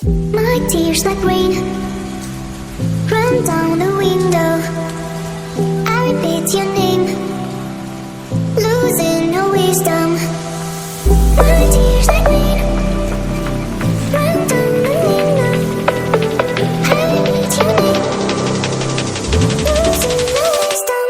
My tears like rain run down the window. I repeat your name, losing no wisdom. My tears like rain run down the window. I repeat your name, losing no wisdom.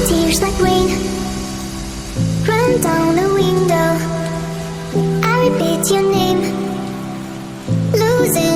Tears like rain run down the window. I repeat your name, losing